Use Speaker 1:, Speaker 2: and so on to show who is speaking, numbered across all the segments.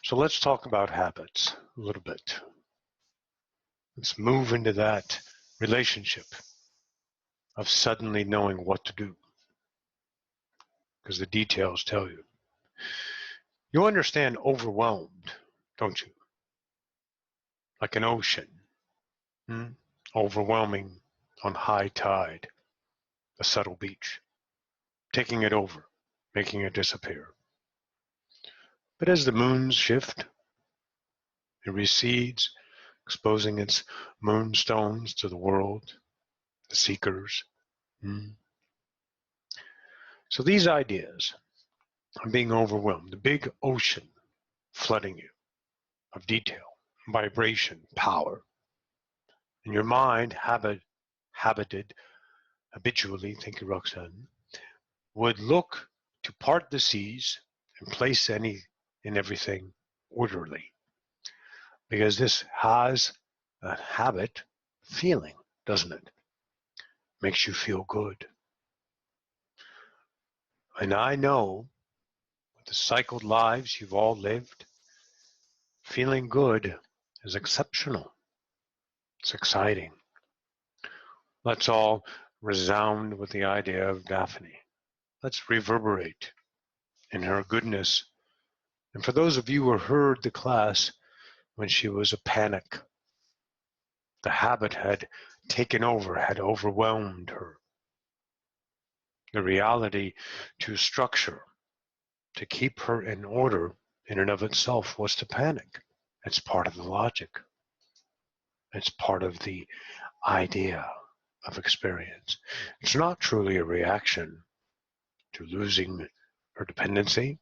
Speaker 1: So let's talk about habits a little bit. Let's move into that relationship of suddenly knowing what to do, because the details tell you. You understand overwhelmed, don't you? Like an ocean, overwhelming on high tide, a subtle beach, taking it over, making it disappear. But as the moons shift, it recedes, exposing its moonstones to the world, the seekers. So these ideas are being overwhelmed, the big ocean flooding you of detail, vibration, power. And your mind, habitually, thank you, Roxanne, would look to part the seas and place any and everything orderly. Because this has a habit feeling, doesn't it? Makes you feel good. And I know with the cycled lives you've all lived, feeling good is exceptional. It's exciting. Let's all resound with the idea of Daphne. Let's reverberate in her goodness. And for those of you who heard the class when she was a panic, the habit had taken over, had overwhelmed her. The reality to structure, to keep her in order in and of itself was to panic. It's part of the logic. It's part of the idea of experience. It's not truly a reaction to losing her dependency.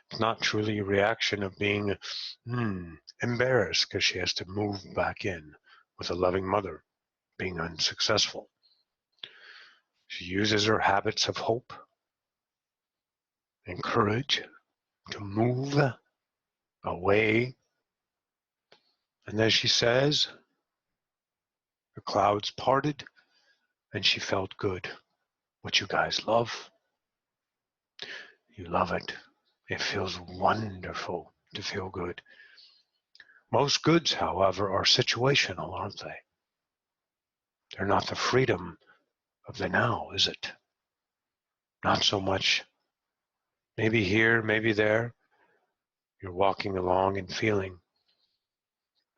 Speaker 1: It's not truly a reaction of being embarrassed because she has to move back in with a loving mother, being unsuccessful. She uses her habits of hope and courage to move away. And as she says, the clouds parted and she felt good. What you guys love. You love it. It feels wonderful to feel good. Most goods, however, are situational, aren't they? They're not the freedom of the now, is it? Not so much. Maybe here, maybe there. You're walking along and feeling.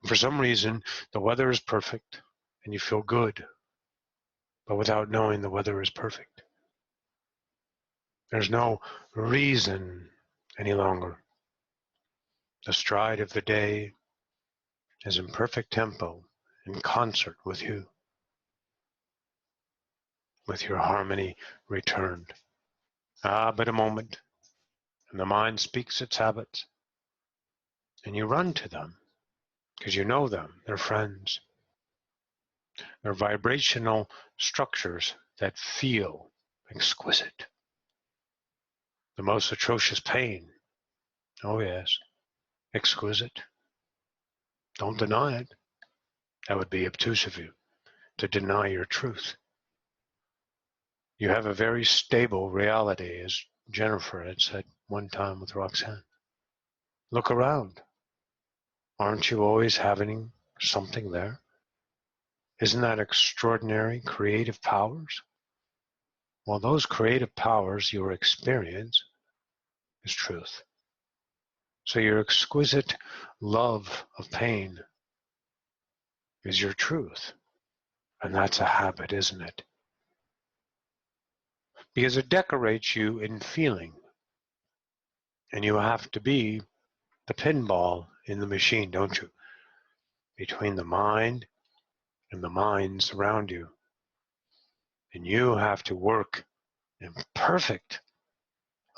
Speaker 1: For some reason, the weather is perfect and you feel good, but without knowing the weather is perfect. There's no reason any longer. The stride of the day is in perfect tempo, in concert with you, with your harmony returned. But a moment, and the mind speaks its habits, and you run to them, because you know them, they're friends. They're vibrational structures that feel exquisite. The most atrocious pain, oh yes, exquisite. Don't deny it. That would be obtuse of you, to deny your truth. You have a very stable reality, as Jennifer had said one time with Roxanne. Look around. Aren't you always having something there? Isn't that extraordinary creative powers? Well, those creative powers, your experience, is truth. So your exquisite love of pain is your truth. And that's a habit, isn't it? Because it decorates you in feeling. And you have to be the pinball in the machine, don't you? Between the mind and the minds around you. And you have to work in perfect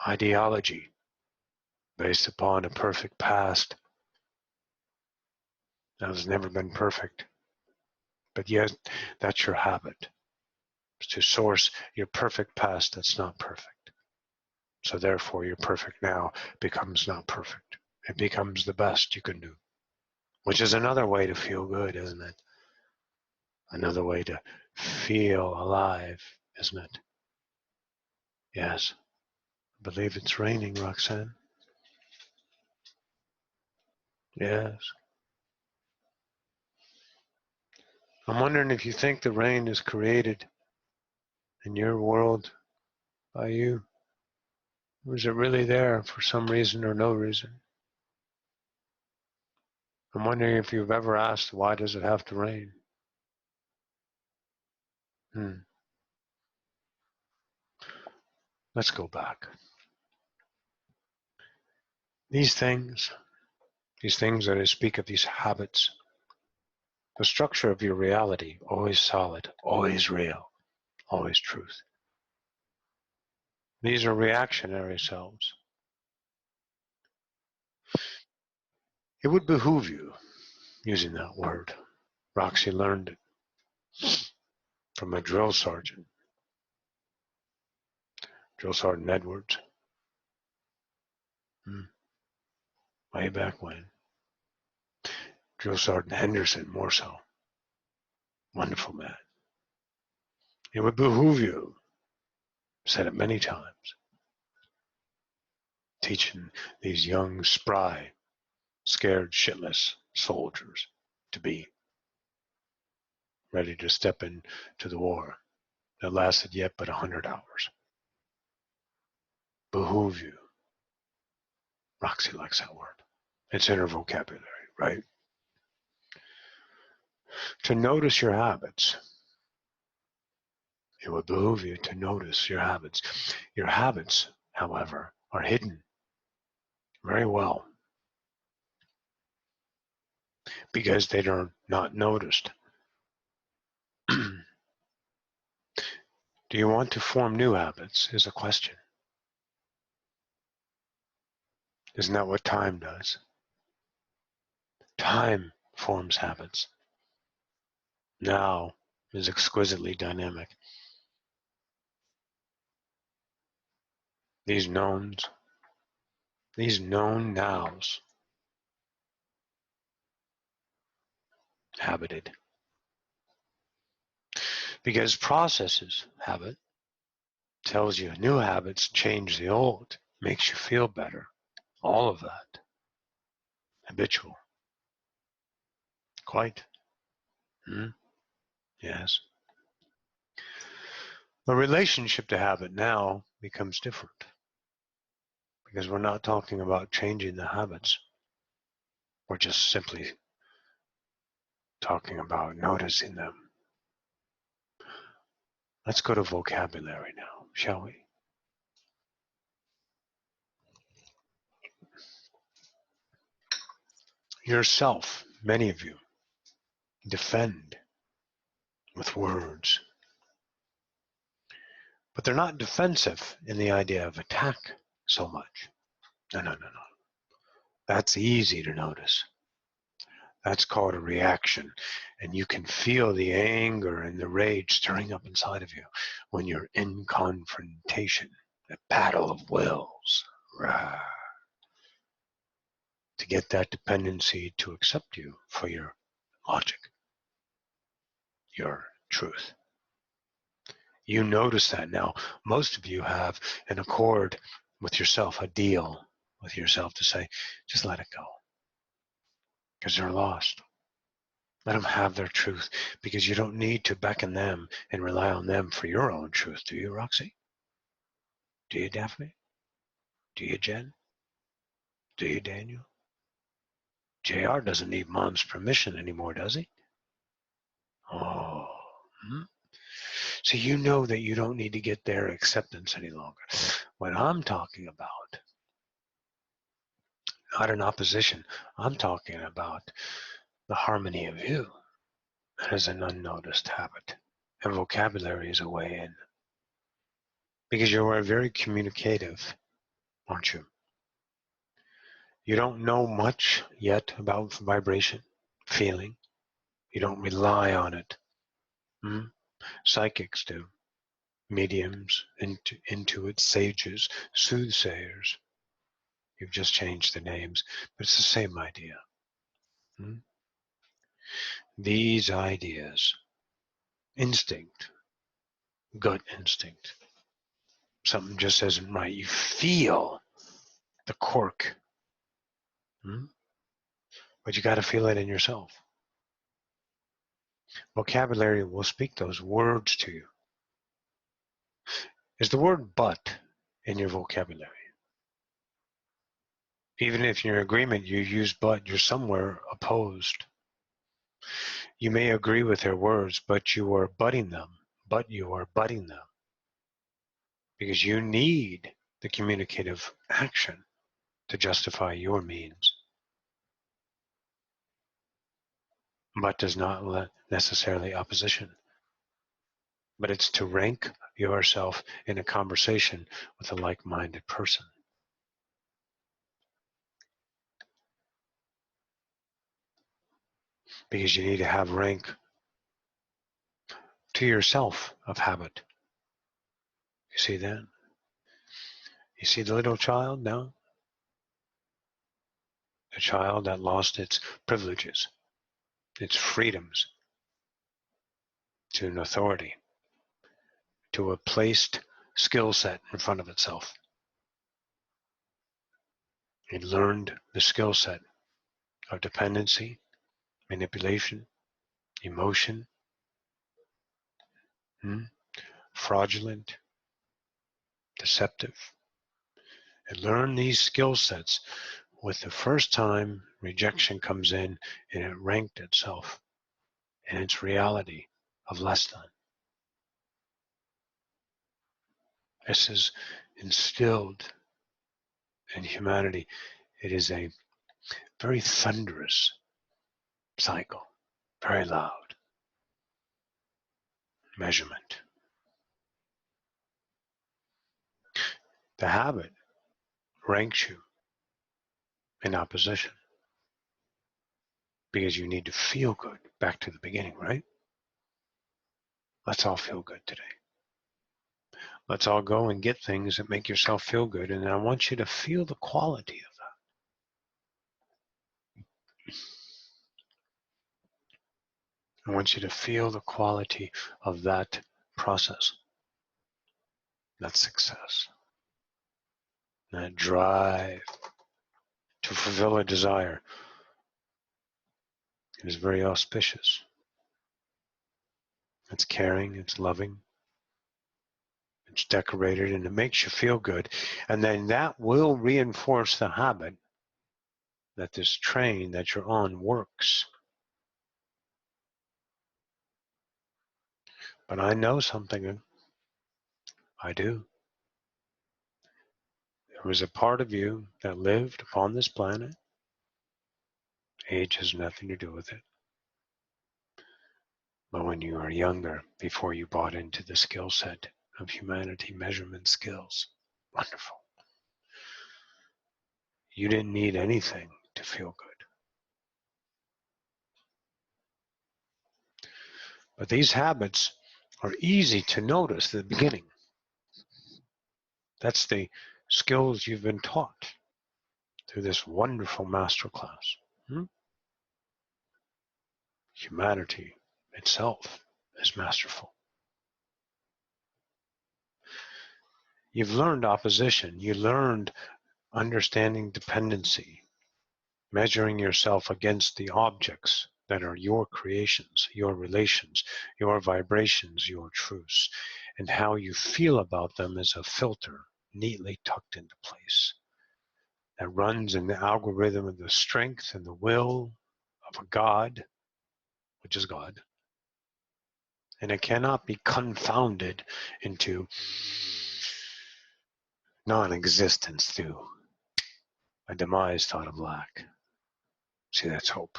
Speaker 1: ideology based upon a perfect past that has never been perfect. But yet, that's your habit, to source your perfect past that's not perfect. So therefore, your perfect now becomes not perfect. It becomes the best you can do, which is another way to feel good, isn't it? Another way to feel alive, isn't it? Yes. I believe it's raining, Roxanne. Yes. I'm wondering if you think the rain is created in your world by you, or is it really there for some reason or no reason? I'm wondering if you've ever asked, why does it have to rain? Let's go back. These things that I speak of, these habits, the structure of your reality, always solid, always real, always truth. These are reactionary selves. It would behoove you, using that word. Roxy learned it from a drill sergeant Edwards, way back when. Drill Sergeant Henderson, more so. Wonderful man. It would behoove you, said it many times, teaching these young, spry, scared, shitless soldiers to be ready to step into the war that lasted yet but 100 hours. Behoove you. Roxy likes that word. It's in her vocabulary, right? To notice your habits. It would behoove you to notice your habits. Your habits, however, are hidden very well because they are not noticed. Do you want to form new habits is a question. Isn't that what time does? Time forms habits. Now is exquisitely dynamic. These knowns, these known nows, habited. Because processes, habit, tells you new habits change the old, makes you feel better. All of that. Habitual. Quite. Yes. The relationship to habit now becomes different because we're not talking about changing the habits. We're just simply talking about noticing them. Let's go to vocabulary now, shall we? Yourself, many of you, defend with words. But they're not defensive in the idea of attack so much. No. That's easy to notice. That's called a reaction. And you can feel the anger and the rage stirring up inside of you when you're in confrontation, a battle of wills. Rah. To get that dependency to accept you for your logic, your truth. You notice that now. Most of you have an accord with yourself, a deal with yourself to say, just let it go. Because they're lost. Let them have their truth, because you don't need to beckon them and rely on them for your own truth, do you, Roxy? Do you, Daphne? Do you, Jen? Do you, Daniel? JR doesn't need Mom's permission anymore, does he? Oh. So you know that you don't need to get their acceptance any longer. What I'm talking about, not in opposition, I'm talking about the harmony of you. That is an unnoticed habit. And vocabulary is a way in. Because you are very communicative, aren't you? You don't know much yet about vibration, feeling. You don't rely on it. Psychics do. Mediums, intuits, sages, soothsayers. You've just changed the names, but it's the same idea. These ideas, instinct, gut instinct, something just isn't right. You feel the cork. but you got to feel it in yourself. Vocabulary will speak those words to you. Is the word but in your vocabulary? Even if you're in agreement, you use but, you're somewhere opposed. You may agree with their words, but you are butting them. But you are butting them. Because you need the communicative action to justify your means. But does not necessarily opposition. But it's to rank yourself in a conversation with a like-minded person. Because you need to have rank to yourself of habit. You see that? You see the little child now? The child that lost its privileges, its freedoms, to an authority, to a placed skill set in front of itself. It learned the skill set of dependency, manipulation, emotion, fraudulent, deceptive. It learned these skill sets with the first time rejection comes in, and it ranked itself in its reality of less than. This is instilled in humanity. It is a very thunderous cycle, very loud measurement. The habit ranks you in opposition because you need to feel good. Back to the beginning, right? Let's all feel good today. Let's all go and get things that make yourself feel good, and I want you to feel the quality of that. I want you to feel the quality of that process, that success, that drive to fulfill a desire. It is very auspicious. It's caring, it's loving, it's decorated, and it makes you feel good. And then that will reinforce the habit that this train that you're on works. But I know something. I do. There was a part of you that lived upon this planet. Age has nothing to do with it. But when you were younger, before you bought into the skill set of humanity measurement skills, wonderful. You didn't need anything to feel good. But these habits are easy to notice at the beginning. That's the skills you've been taught through this wonderful masterclass. Humanity itself is masterful. You've learned opposition. You learned understanding dependency, measuring yourself against the objects that are your creations, your relations, your vibrations, your truths, and how you feel about them as a filter neatly tucked into place that runs in the algorithm of the strength and the will of a God, which is God. And it cannot be confounded into non-existence through a demise thought of lack. See, that's hope.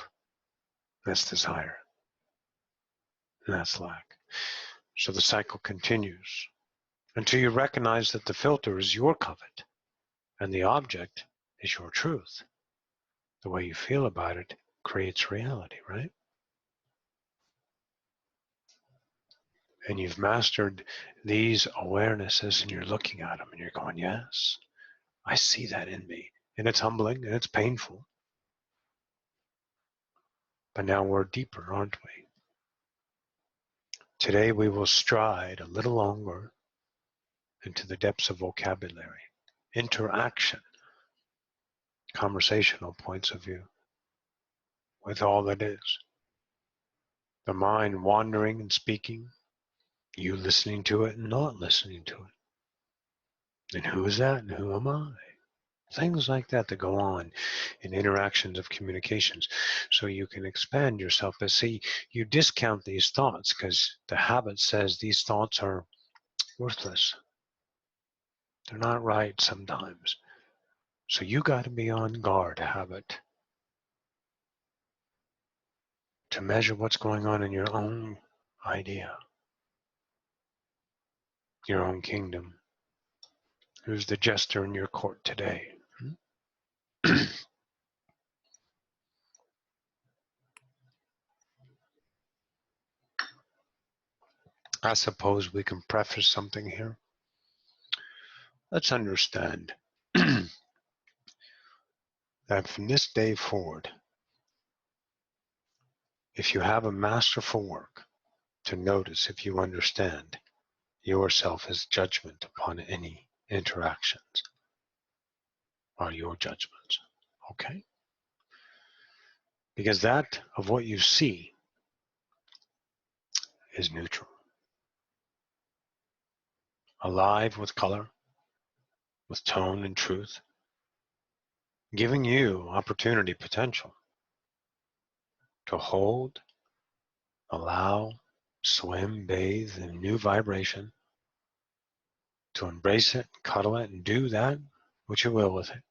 Speaker 1: That's desire. And that's lack. So the cycle continues until you recognize that the filter is your covet and the object is your truth. The way you feel about it creates reality, right? And you've mastered these awarenesses and you're looking at them and you're going, yes, I see that in me. And it's humbling and it's painful. But now we're deeper, aren't we? Today we will stride a little longer into the depths of vocabulary, interaction, conversational points of view. with all that is. The mind wandering and speaking, you listening to it and not listening to it. And who is that and who am I? Things like that go on in interactions of communications. So you can expand yourself. But see, you discount these thoughts because the habit says these thoughts are worthless. They're not right sometimes. So you got to be on guard, habit, to measure what's going on in your own idea, your own kingdom. Who's the jester in your court today? I suppose we can preface something here. Let's understand that from this day forward, if you have a masterful work to notice, if you understand yourself as judgment upon any interactions or your judgments, okay? Because that of what you see is neutral, alive with color, with tone and truth, giving you opportunity, potential to hold, allow, swim, bathe in new vibration, to embrace it, cuddle it, and do that which you will with it.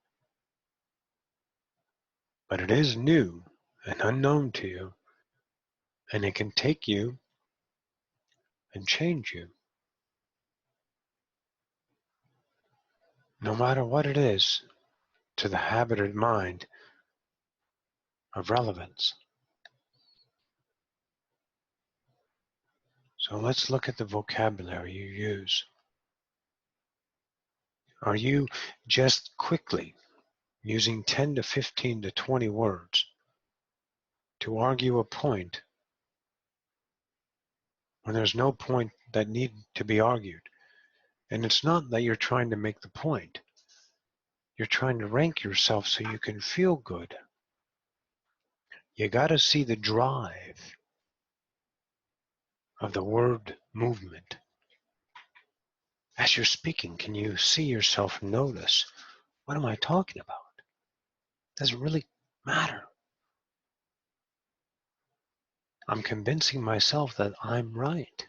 Speaker 1: But it is new and unknown to you, and it can take you and change you. No matter what it is, to the habited mind of relevance. So let's look at the vocabulary you use. Are you just quickly using 10 to 15 to 20 words to argue a point when there's no point that need to be argued? And it's not that you're trying to make the point. You're trying to rank yourself so you can feel good. You got to see the drive of the word movement. As you're speaking, can you see yourself notice, what am I talking about? Does it really matter? I'm convincing myself that I'm right.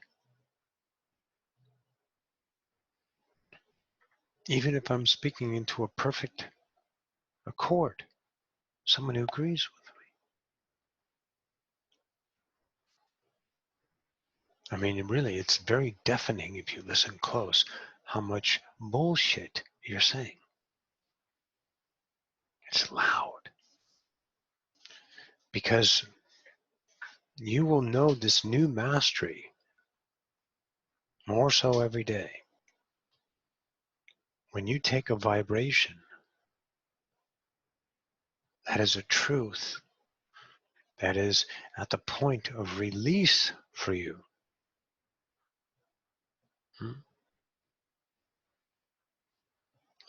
Speaker 1: Even if I'm speaking into a perfect accord, someone who agrees with me. I mean, really, it's very deafening if you listen close, how much bullshit you're saying. It's loud. Because you will know this new mastery more so every day. When you take a vibration that is a truth, that is at the point of release for you,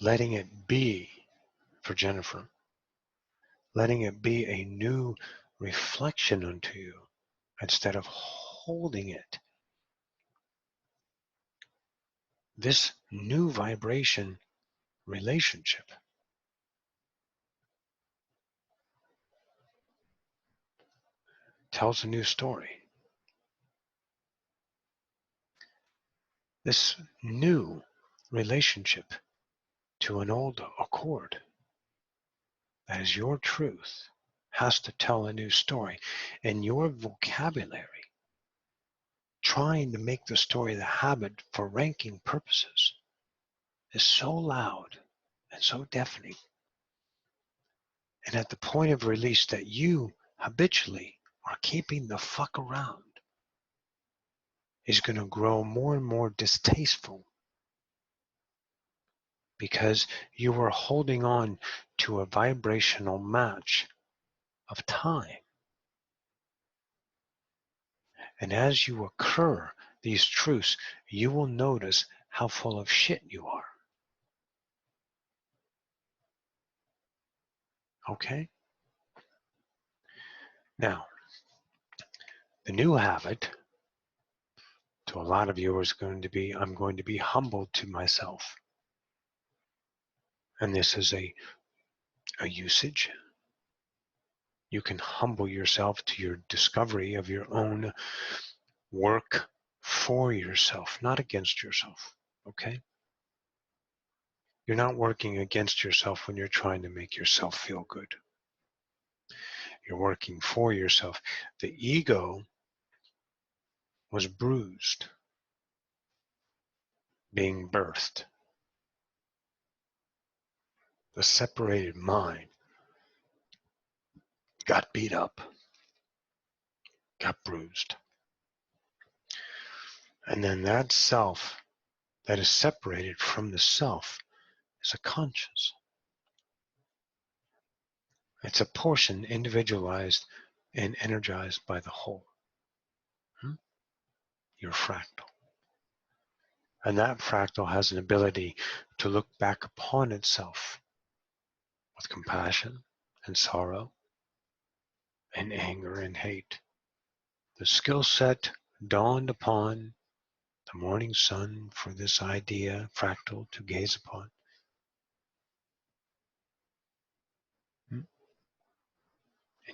Speaker 1: letting it be for Jennifer, letting it be a new reflection unto you instead of holding it. This new vibration relationship tells a new story. This new relationship to an old accord that is your truth has to tell a new story. And your vocabulary, trying to make the story the habit for ranking purposes, is so loud and so deafening. And at the point of release that you habitually are keeping the fuck around is going to grow more and more distasteful, because you are holding on to a vibrational match of time. And as you occur these truths, you will notice how full of shit you are. Okay? Now, the new habit to a lot of you is going to be, I'm going to be humble to myself. And this is a usage. You can humble yourself to your discovery of your own work for yourself, not against yourself, okay? You're not working against yourself when you're trying to make yourself feel good. You're working for yourself. The ego was bruised, being birthed. The separated mind got beat up, got bruised. And then that self that is separated from the self is a conscious. It's a portion individualized and energized by the whole. Your fractal. And that fractal has an ability to look back upon itself with compassion and sorrow and anger and hate. The skill set dawned upon the morning sun for this idea, fractal, to gaze upon. And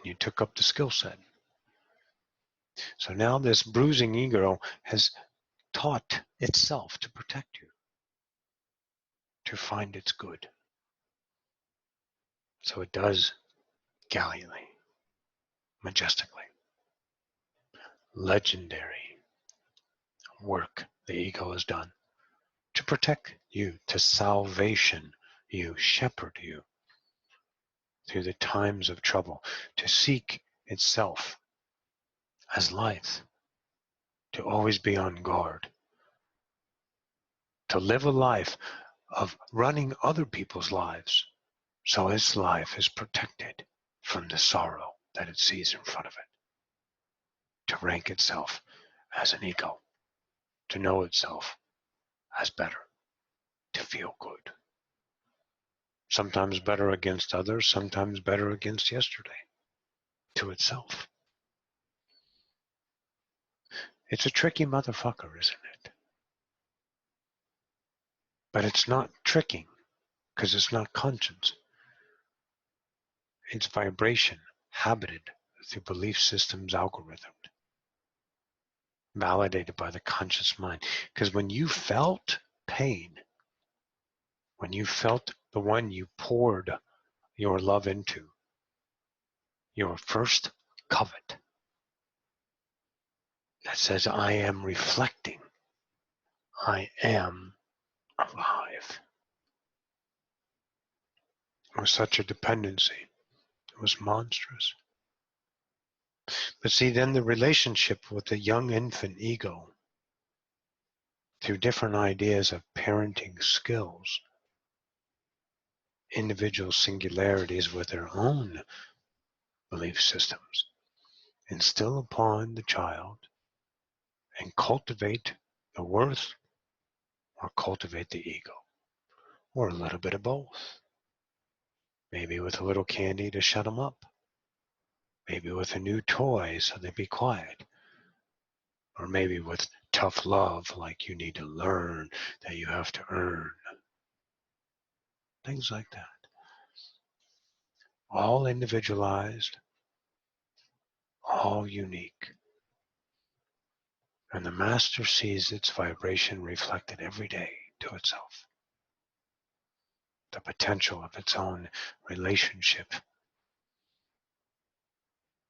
Speaker 1: you took up the skill set. So now this bruising ego has taught itself to protect you, to find its good. So it does gallantly, majestically. Legendary work the ego has done to protect you, to salvation you, shepherd you through the times of trouble, to seek itself as life, to always be on guard, to live a life of running other people's lives so its life is protected from the sorrow that it sees in front of it, to rank itself as an ego, to know itself as better, to feel good. Sometimes better against others, sometimes better against yesterday, to itself. It's a tricky motherfucker, isn't it? But it's not tricking, because it's not conscience. It's vibration, habited through belief systems algorithms, validated by the conscious mind. Because when you felt pain, when you felt the one you poured your love into, your first covet, that says, I am reflecting, I am alive. It was such a dependency. It was monstrous. But see, then the relationship with the young infant ego, through different ideas of parenting skills, individual singularities with their own belief systems, instill upon the child and cultivate the worth or cultivate the ego, or a little bit of both. Maybe with a little candy to shut them up. Maybe with a new toy so they be quiet. Or maybe with tough love, like you need to learn, that you have to earn. Things like that. All individualized, all unique. And the master sees its vibration reflected every day to itself. The potential of its own relationship,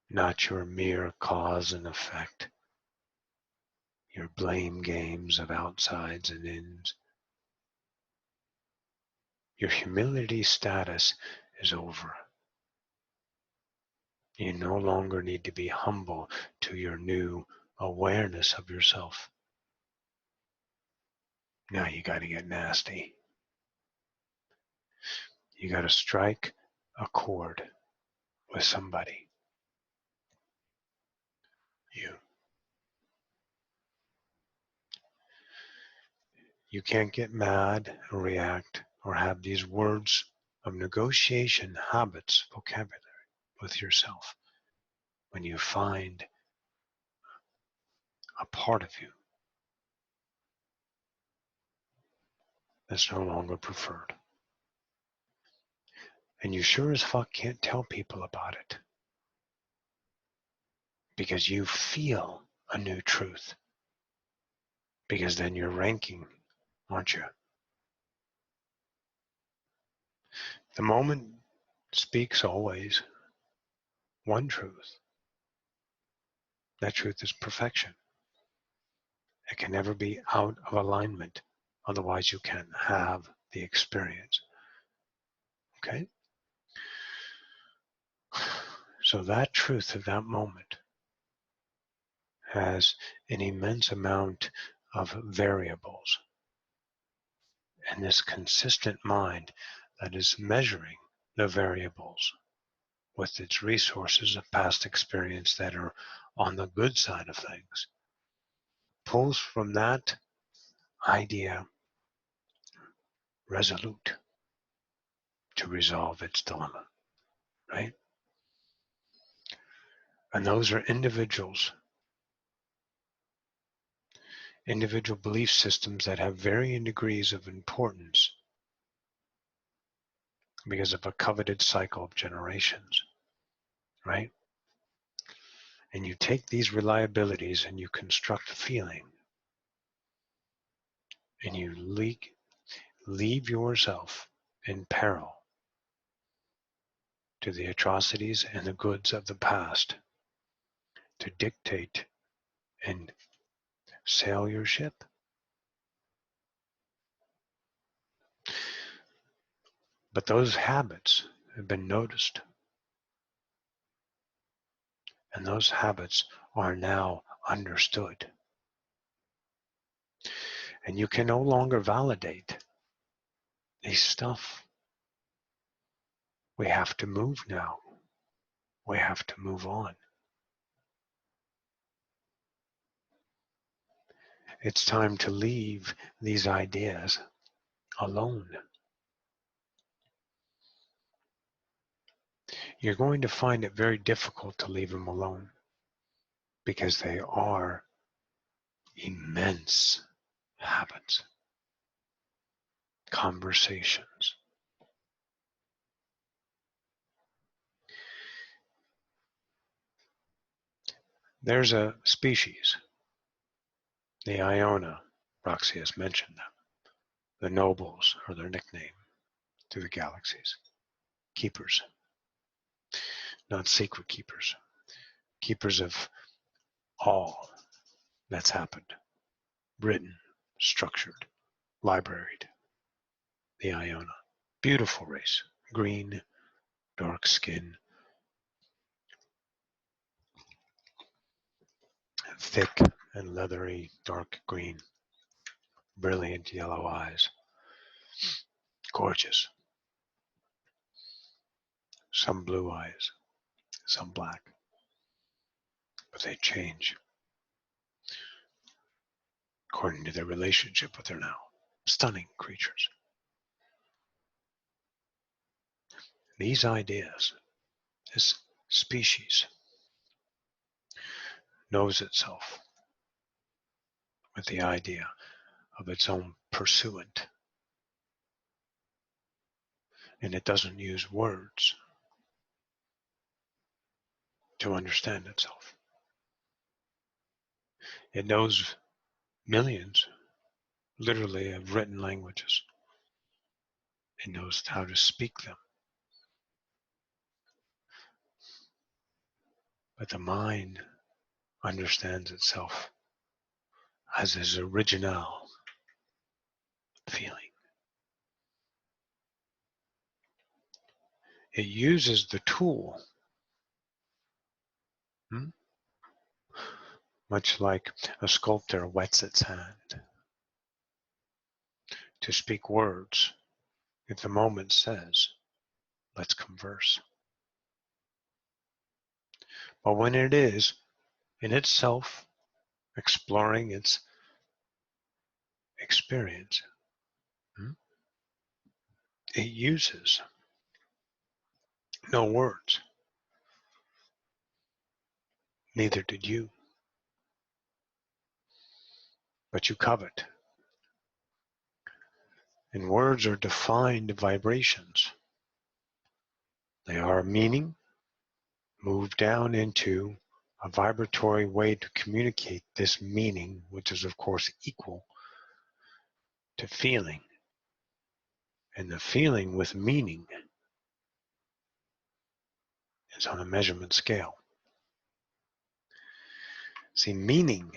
Speaker 1: not your mere cause and effect, your blame games of outsides and ins. Your humility status is over. You no longer need to be humble to your new awareness of yourself. Now you got to get nasty. You got to strike a chord with somebody. You can't get mad or react or have these words of negotiation habits, vocabulary with yourself. when you find a part of you that's no longer preferred. And you sure as fuck can't tell people about it because you feel a new truth. Because then you're ranking, aren't you? The moment speaks always one truth. That truth is perfection. It can never be out of alignment. Otherwise, you can't have the experience. Okay? So that truth at that moment has an immense amount of variables. And this consistent mind that is measuring the variables with its resources of past experience that are on the good side of things pulls from that idea resolute to resolve its dilemma, right? And those are individual belief systems that have varying degrees of importance because of a coveted cycle of generations, right? And you take these reliabilities and you construct feeling, and you leave yourself in peril to the atrocities and the goods of the past to dictate and sail your ship. But those habits have been noticed, and those habits are now understood. And you can no longer validate these stuff. We have to move now. We have to move on. It's time to leave these ideas alone. You're going to find it very difficult to leave them alone because they are immense habits, conversations. There's a species, the Iona. Roxy has mentioned them. The nobles are their nickname through the galaxies. Keepers, not secret keepers. Keepers of all that's happened. Written, structured, libraried. The Iona. Beautiful race. Green, dark skin, thick and leathery dark green, brilliant yellow eyes. Gorgeous. Some blue eyes, some black. But they change according to their relationship with their now. Stunning creatures. These ideas, this species, knows itself with the idea of its own pursuant. And it doesn't use words to understand itself. It knows millions, literally, of written languages. It knows how to speak them. But the mind understands itself as its original feeling. It uses the tool, much like a sculptor wets its hand, to speak words if the moment says, let's converse. But when it is in itself exploring its experience, it uses no words. Neither did you. But you covet. And words are defined vibrations. They are a meaning moved down into a vibratory way to communicate this meaning, which is of course equal to feeling. And the feeling with meaning is on a measurement scale. See, meaning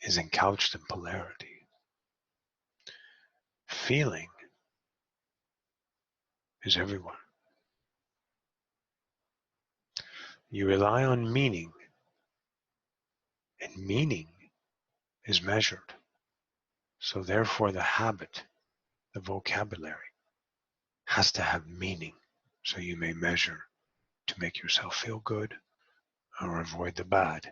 Speaker 1: is encouched in polarity. Feeling is everywhere. You rely on meaning, and meaning is measured. So therefore the habit, the vocabulary, has to have meaning so you may measure to make yourself feel good or avoid the bad.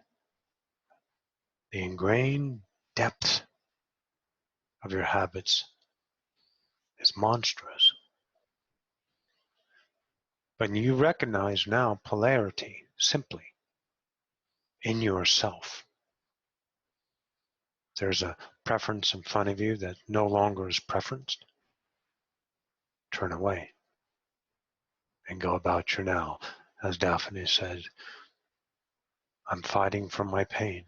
Speaker 1: The ingrained depth of your habits is monstrous. But you recognize now polarity simply in yourself. There's a preference in front of you that no longer is preferenced. Turn away and go about your now. As Daphne said, I'm fighting from my pain,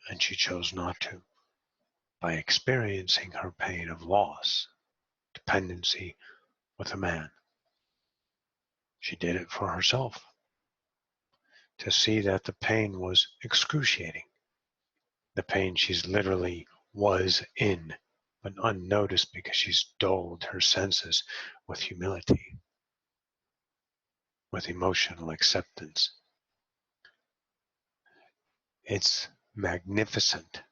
Speaker 1: and she chose not to. By experiencing her pain of loss, dependency with a man, she did it for herself, to see that the pain was excruciating. The pain she's literally was in, but unnoticed because she's dulled her senses with humility, with emotional acceptance. It's magnificent,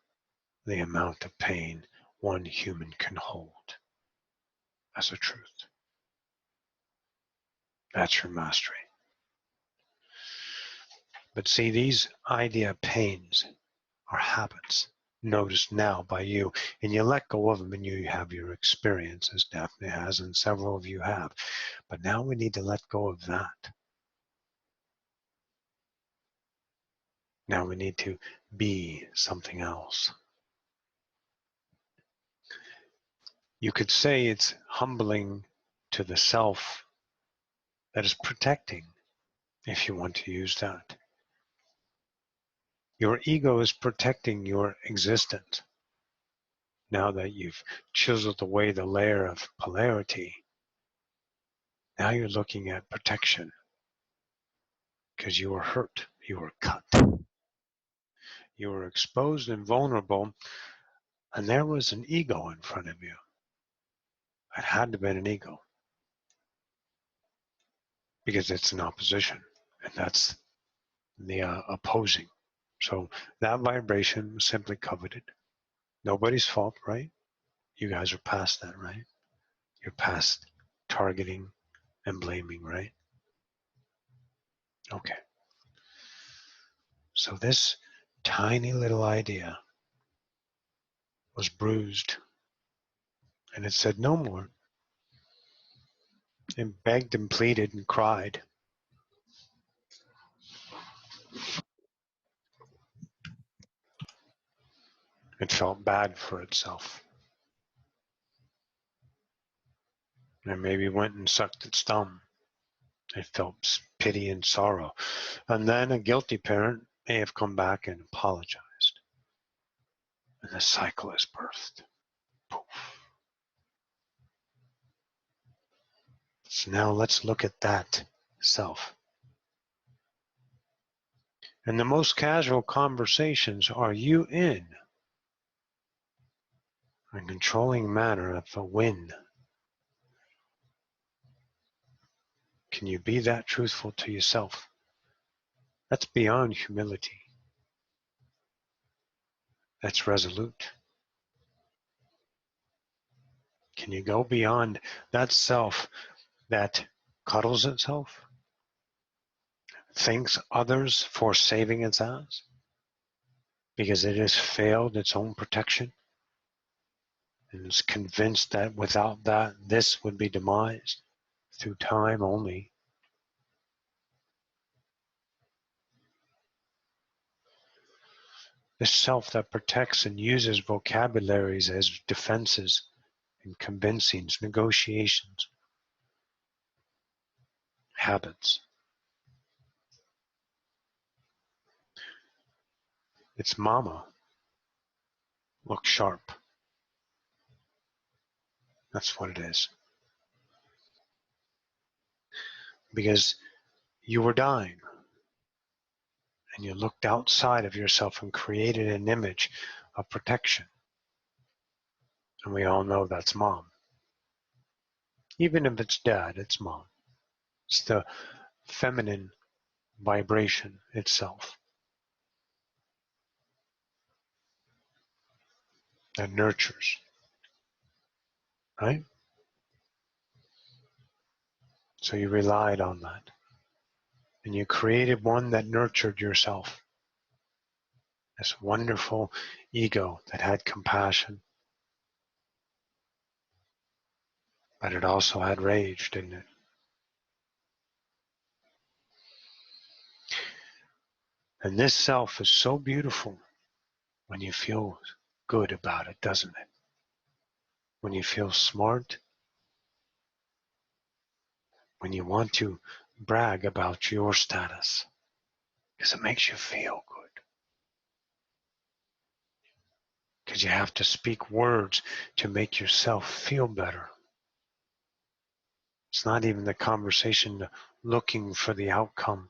Speaker 1: the amount of pain one human can hold as a truth. That's your mastery. But see, these idea pains are habits noticed now by you, and you let go of them and you have your experience, as Daphne has and several of you have. But now we need to let go of that. Now we need to be something else. You could say it's humbling to the self that is protecting, if you want to use that. Your ego is protecting your existence. Now that you've chiseled away the layer of polarity, now you're looking at protection because you were hurt, you were cut, you were exposed and vulnerable, and there was an ego in front of you. It had to have been an ego because it's an opposition, and that's the opposing. So that vibration was simply coveted. Nobody's fault, right? You guys are past that, right? You're past targeting and blaming, right? Okay. So this tiny little idea was bruised, and it said no more. It begged and pleaded and cried. It felt bad for itself. And maybe went and sucked its thumb. It felt pity and sorrow. And then a guilty parent may have come back and apologized. And the cycle is birthed. Poof. So now let's look at that self. And the most casual conversations are you in a controlling manner of a win. Can you be that truthful to yourself? That's beyond humility. That's resolute. Can you go beyond that self that cuddles itself, thanks others for saving its ass because it has failed its own protection, and is convinced that without that, this would be demised through time only? This self that protects and uses vocabularies as defenses and convincings, negotiations, habits. Its mama looks sharp. That's what it is. Because you were dying and you looked outside of yourself and created an image of protection. And we all know that's mom. Even if it's dad, it's mom. It's the feminine vibration itself that nurtures, right? So you relied on that. And you created one that nurtured yourself. This wonderful ego that had compassion. But it also had rage, didn't it? And this self is so beautiful when you feel good about it, doesn't it? When you feel smart, when you want to brag about your status, because it makes you feel good. Because you have to speak words to make yourself feel better. It's not even the conversation looking for the outcome.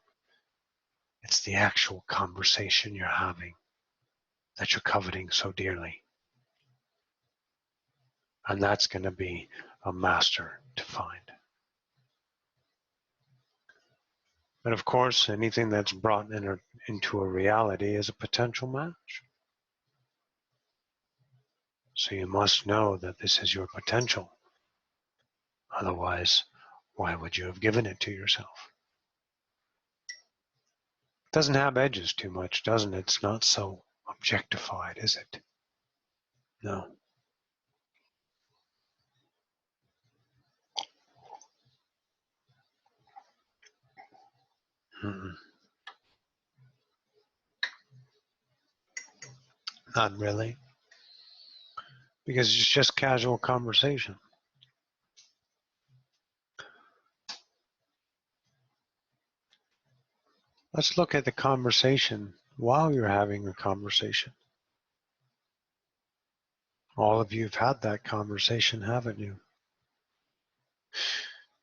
Speaker 1: It's the actual conversation you're having that you're coveting so dearly. And that's going to be a master to find. But of course, anything that's brought into a reality is a potential match. So you must know that this is your potential. Otherwise, why would you have given it to yourself? It doesn't have edges too much, doesn't it? It's not so objectified, is it? No. Mm-mm. Not really. Because it's just casual conversation. Let's look at the conversation while you're having the conversation. All of you have had that conversation, haven't you?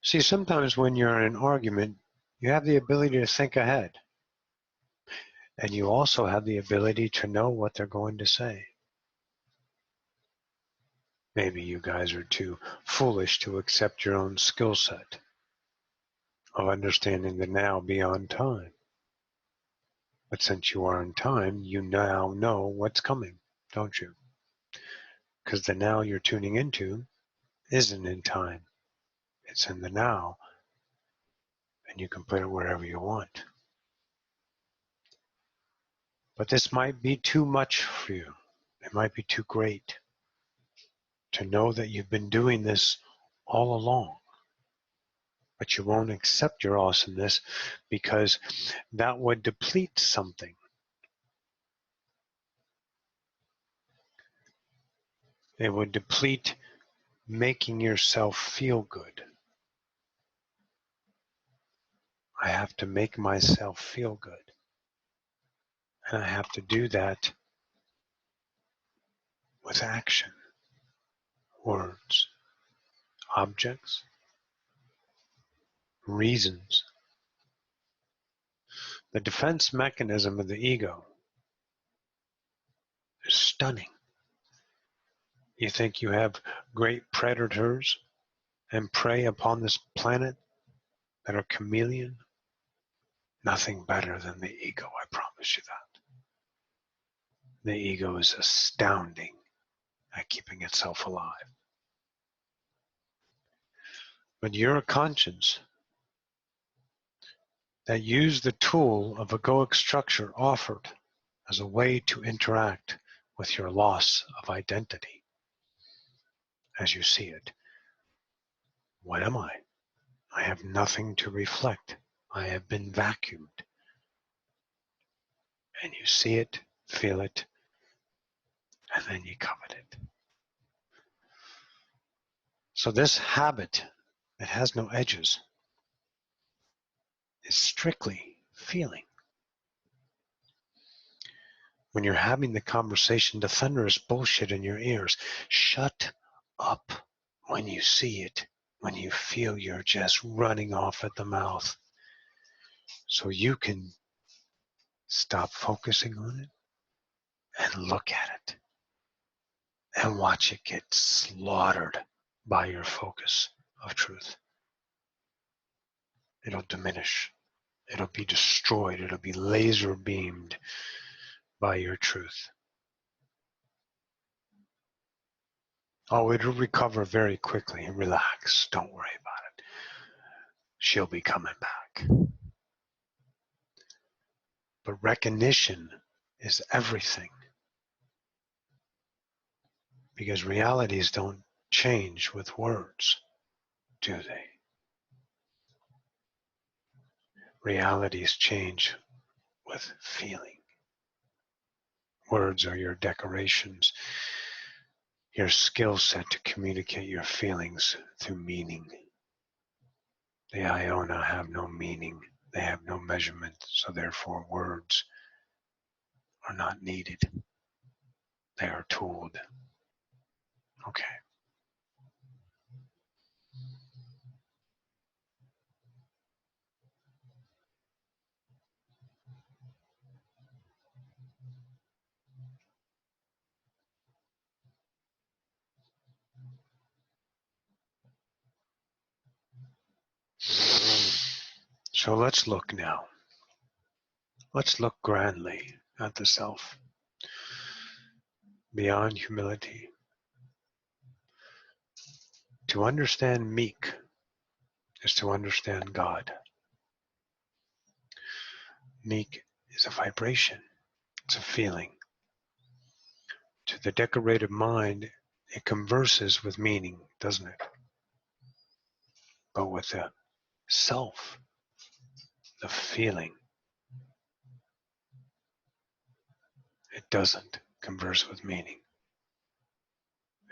Speaker 1: See, sometimes when you're in an argument, you have the ability to think ahead. And you also have the ability to know what they're going to say. Maybe you guys are too foolish to accept your own skill set of understanding the now beyond time. But since you are in time, you now know what's coming, don't you? Because the now you're tuning into isn't in time. It's in the now, and you can put it wherever you want. But this might be too much for you. It might be too great to know that you've been doing this all along. But you won't accept your awesomeness because that would deplete something. It would deplete making yourself feel good. I have to make myself feel good. And I have to do that with action, words, objects, reasons. The defense mechanism of the ego is stunning. You think you have great predators and prey upon this planet that are chameleon? Nothing better than the ego, I promise you that. The ego is astounding at keeping itself alive. But you're a conscience that used the tool of egoic structure offered as a way to interact with your loss of identity as you see it. What am I? I have nothing to reflect. I have been vacuumed. And you see it, feel it, and then you covet it. So this habit that has no edges is strictly feeling. When you're having the conversation, the thunderous bullshit in your ears, shut up when you see it, when you feel you're just running off at the mouth, so you can stop focusing on it and look at it and watch it get slaughtered by your focus of truth. It'll diminish. It'll be destroyed. It'll be laser beamed by your truth. Oh, it'll recover very quickly. Relax. Don't worry about it. She'll be coming back. But recognition is everything. Because realities don't change with words, do they? Realities change with feeling. Words are your decorations, your skill set to communicate your feelings through meaning. The Iona have no meaning. They have no measurement, so therefore words are not needed. They are tooled. Okay. So let's look now. Let's look grandly at the self. Beyond humility. To understand meek is to understand God. Meek is a vibration. It's a feeling. To the decorated mind, it converses with meaning, doesn't it? But with the self, the feeling, it doesn't converse with meaning.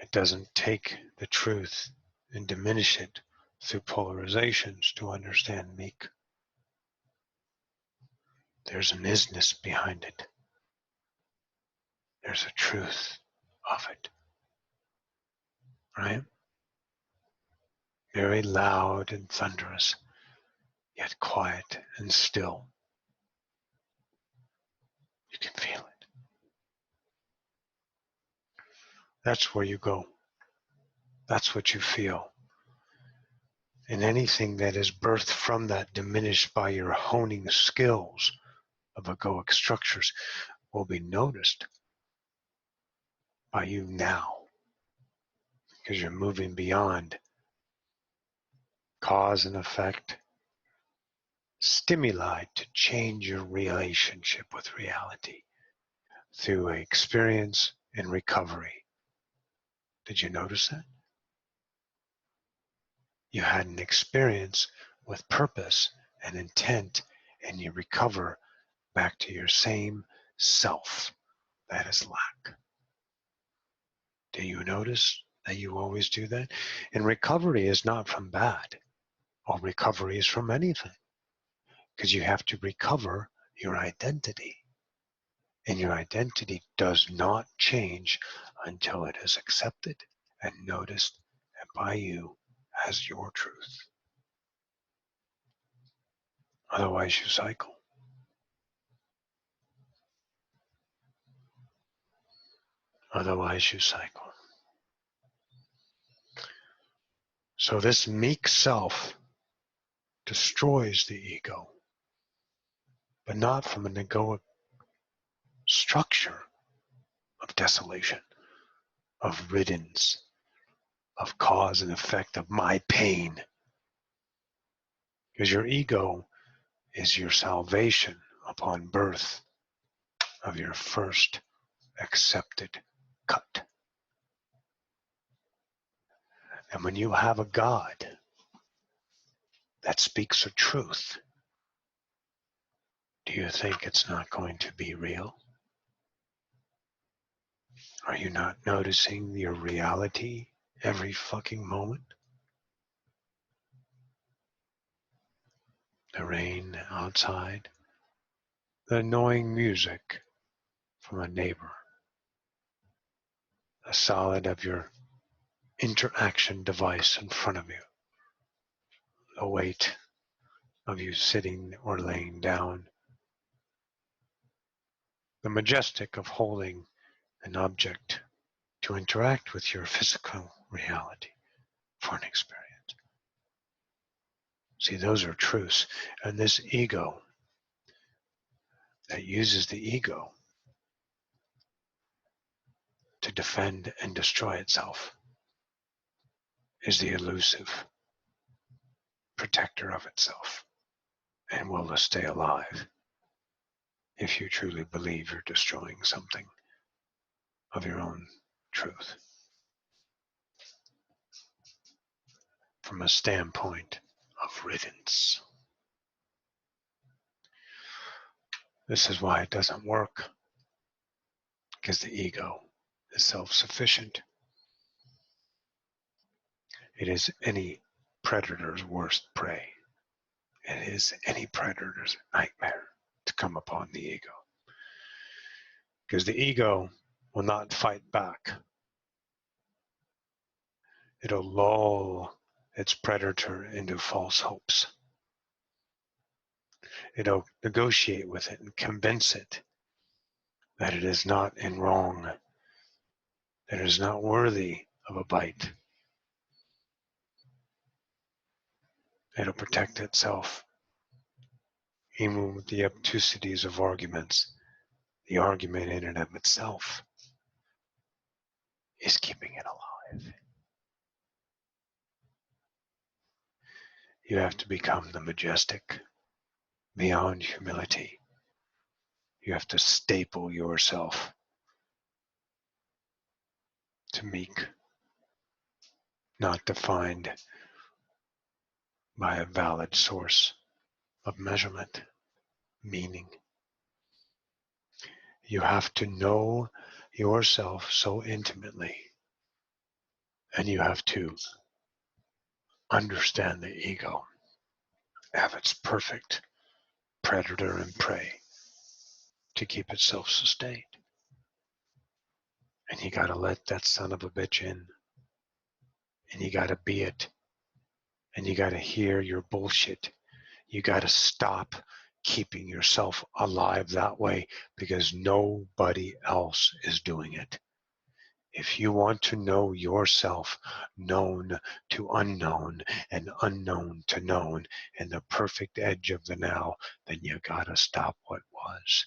Speaker 1: It doesn't take the truth and diminish it through polarizations to understand meek. There's an isness behind it. There's a truth of it. Right? Very loud and thunderous, yet quiet and still. You can feel it. That's where you go. That's what you feel. And anything that is birthed from that, diminished by your honing skills of egoic structures, will be noticed by you now, because you're moving beyond cause and effect, stimuli to change your relationship with reality through experience and recovery. Did you notice that? You had an experience with purpose and intent, and you recover back to your same self. That is lack. Do you notice that you always do that? And recovery is not from bad, or recovery is from anything, because you have to recover your identity. And your identity does not change until it is accepted and noticed by you as your truth. Otherwise, you cycle. Otherwise, you cycle. So this meek self destroys the ego, but not from an egoic structure of desolation, of riddance, of cause and effect, of my pain. Because your ego is your salvation upon birth of your first accepted cut. And when you have a God that speaks a truth, do you think it's not going to be real? Are you not noticing your reality every fucking moment? The rain outside, the annoying music from a neighbor, the solid of your interaction device in front of you, the weight of you sitting or laying down, the majestic of holding an object to interact with your physical reality for an experience. See, those are truths. And this ego that uses the ego to defend and destroy itself is the elusive protector of itself and will stay alive if you truly believe you're destroying something of your own truth. From a standpoint of riddance. This is why it doesn't work, because the ego is self-sufficient. It is any predator's worst prey. It is any predator's nightmare to come upon the ego. Because the ego will not fight back. It'll lull its predator into false hopes. It'll negotiate with it and convince it that it is not in wrong, that it is not worthy of a bite. It'll protect itself, even with the obtusities of arguments. The argument in and of itself is keeping it alive. You have to become the majestic beyond humility. You have to staple yourself to meek, not defined by a valid source of measurement, meaning. You have to know yourself so intimately, and you have to understand the ego, have its perfect predator and prey to keep itself sustained. And you gotta let that son of a bitch in, and you gotta be it, and you gotta hear your bullshit. You gotta stop keeping yourself alive that way, because nobody else is doing it. If you want to know yourself, known to unknown and unknown to known, and the perfect edge of the now, then you gotta stop what was.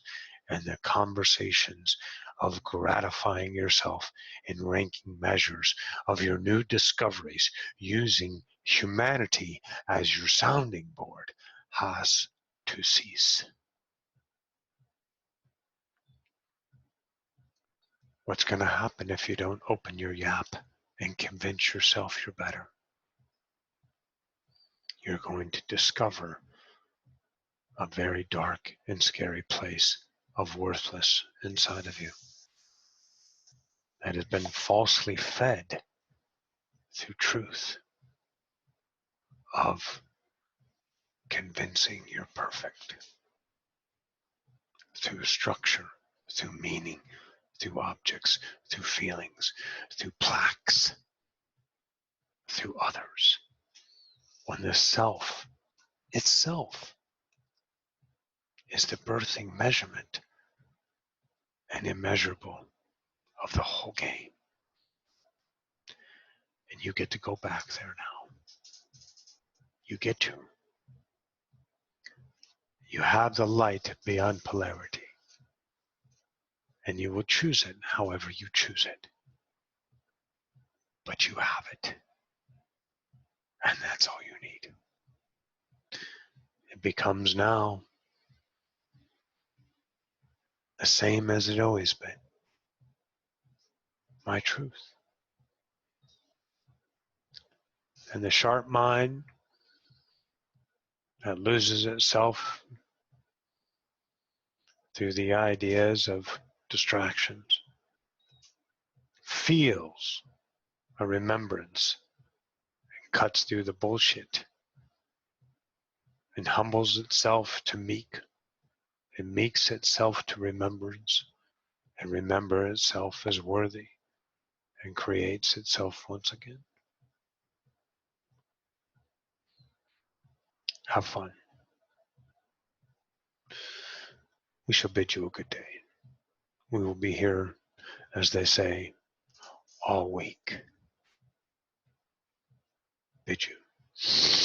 Speaker 1: And the conversations of gratifying yourself in ranking measures of your new discoveries using humanity as your sounding board has to cease. What's going to happen if you don't open your yap and convince yourself you're better? You're going to discover a very dark and scary place of worthless inside of you that has been falsely fed through truth of convincing you're perfect, through structure, through meaning, through objects, through feelings, through plaques, through others. When the self itself is the birthing measurement and immeasurable of the whole game. And you get to go back there now. You get to. You have the light beyond polarity. And you will choose it however you choose it. But you have it. And that's all you need. It becomes now the same as it always been. My truth. And the sharp mind that loses itself through the ideas of distractions feels a remembrance, and cuts through the bullshit, and humbles itself to meek, and meeks itself to remembrance, and remember itself as worthy, and creates itself once again. Have fun. We shall bid you a good day. We will be here, as they say, all week. Bid you.